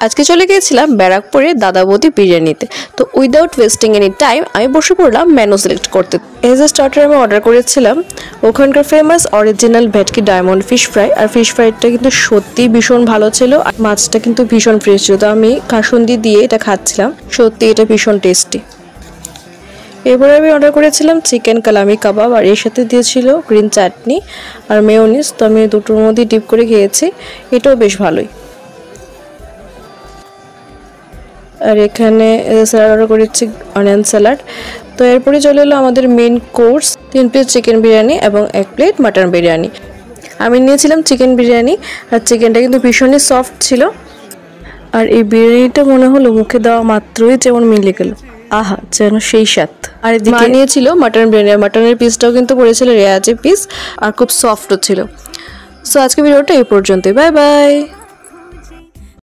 আজকে চলে গিয়েছিলাম ব্যারাকপুরে দাদা বৌদি বিরিয়ানিতে। তো উইদাউট ওয়েস্টিং এনি টাইম আমি বসে পড়লাম মেনু সিলেক্ট করতে। এজ এ স্টার্টার আমি অর্ডার করেছিলাম ওখানকার ফেমাস অরিজিনাল ভেটকি ডায়মন্ড ফিশ ফ্রাই। আর ফিশ ফ্রাইটা কিন্তু সত্যি ভীষণ ভালো ছিল, আর মাছটা কিন্তু ভীষণ ফ্রেশ ছিল। তো আমি কাসুন্দি দিয়ে এটা খাচ্ছিলাম, সত্যি এটা ভীষণ টেস্টি। এরপরে আমি অর্ডার করেছিলাম চিকেন কালামি কাবাব, আর এর সাথে দিয়েছিল গ্রিন চাটনি আর মেয়োনিজ। তো আমি দুটোর মধ্যে ডিপ করে খেয়েছি, এটাও বেশ ভালোই। আর এখানে স্যালাড অর্ডার করেছি, অনিয়ন স্যালাড। তো এরপরে চলে এলো আমাদের main course, 3 piece chicken biryani এবং 1 প্লেট মাটন বিরিয়ানি। আমি নিয়েছিলাম চিকেন বিরিয়ানি, আর চিকেনটা কিন্তু ভীষণই সফট ছিল। আর এই বিরিয়ানিটা মনে হলো মুখে দেওয়া মাত্রই যেমন মিলে গেল, আহা যেন সেই স্বাদ। আর এদিকে নিয়েছিল মাটন বিরিয়ানি, মাটনের পিসটাও কিন্তু পড়েছিল রেয়াজে পিস, আর খুব সফটও ছিল। সো আজকে ভিডিওটা এই পর্যন্তই, বাই বাই।